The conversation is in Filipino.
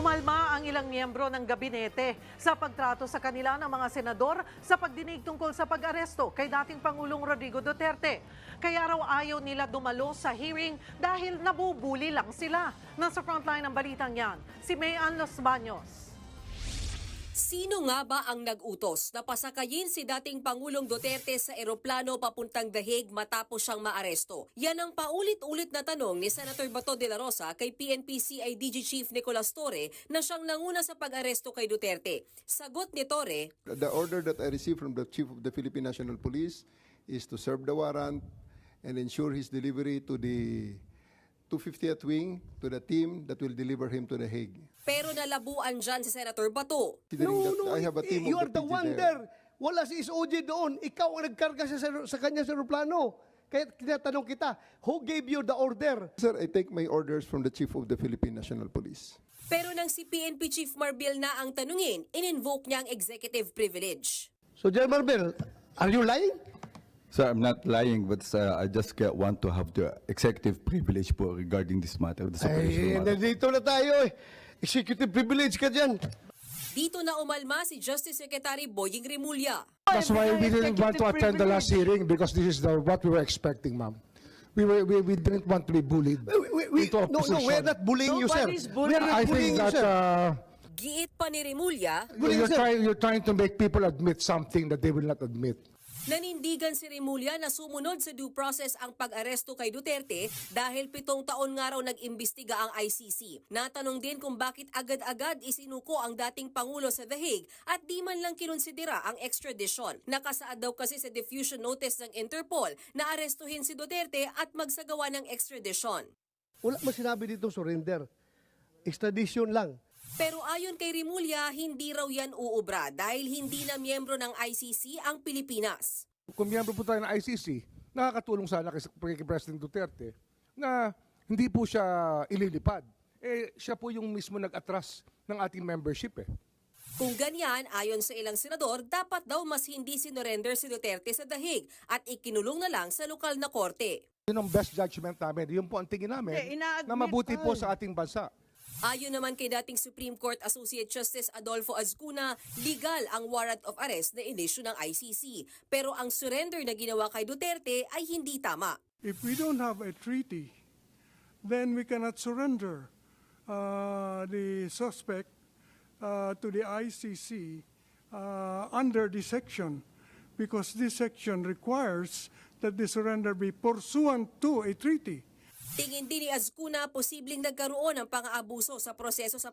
Umalma ang ilang miyembro ng gabinete sa pagtrato sa kanila ng mga senador sa pagdinig tungkol sa pag-aresto kay dating Pangulong Rodrigo Duterte. Kaya raw ayaw nila dumalo sa hearing dahil nabubuli lang sila. Nasa frontline ng balitang yan, si Mayan Los Baños. Sino nga ba ang nag-utos na pasakayin si dating Pangulong Duterte sa eroplano papuntang The Hague matapos siyang maaresto? Yan ang paulit-ulit na tanong ni Senator Bato de la Rosa kay PNP-CIDG Chief Nicolas Torre na siyang nanguna sa pag-aresto kay Duterte. Sagot ni Torre, The order that I received from the Chief of the Philippine National Police is to serve the warrant and ensure his delivery to the 250th Wing, to the team that will deliver him to The Hague. pero nalabuan dyan si Senator Bato. I have a team You of are the the PG one there. there. Wala si SOG doon. Ikaw ang nagkarga sa kanya sa aeroplano. Kaya tinatanong kita, who gave you the order? Sir, I take my orders from the Chief of the Philippine National Police. Pero nang si PNP Chief Marbil na ang tanungin, in-invoke niya ang executive privilege. So, General Marbel, are you lying? Sir, I'm not lying, but I just want to have the executive privilege po regarding this matter, this operational matter. Nandito na tayo eh. Executive privilege ka dyan. Dito na umalma si Justice Secretary Boying Remulla. That's why we didn't want to attend the last hearing, because this is what we were expecting, ma'am. We didn't want to be bullied into a position. We're not bullying you, sir. Nobody's bullying. We're not I bullying think you, that sir. Giit pa ni Remulla, you're trying to make people admit something that they will not admit. nanindigan si Remulla na sumunod sa due process ang pag-aresto kay Duterte dahil 7 taon nga raw nag-imbestiga ang ICC. Natanong din kung bakit agad-agad isinuko ang dating Pangulo sa The Hague at di man lang kinonsidera ang extradition. Nakasaad daw kasi sa diffusion notice ng Interpol na arestuhin si Duterte at magsagawa ng extradition. Wala mo sinabi dito surrender. Extradition lang. Pero ayon kay Remulla, hindi raw yan uubra dahil hindi na miyembro ng ICC ang Pilipinas. Kung miyembro po tayo ng ICC, nakakatulong sana kay President Duterte na hindi po siya ililipad. Siya po yung mismo nag-atras ng ating membership eh. Kung ganyan, ayon sa ilang senador, dapat daw mas hindi sinurrender si Duterte sa The Hague at ikinulong na lang sa lokal na korte. Yun ang best judgment namin. Yun po ang tingin namin na mabuti po sa ating bansa. Ayon naman kay dating Supreme Court Associate Justice Adolfo Azcuna, legal ang warrant of arrest na inisyu ng ICC. Pero ang surrender na ginawa kay Duterte ay hindi tama. If we don't have a treaty, then we cannot surrender the suspect to the ICC under this section, because this section requires that the surrender be pursuant to a treaty. Tingin din ni Azcuna posibleng nagkaroon ng pang-aabuso sa proseso sa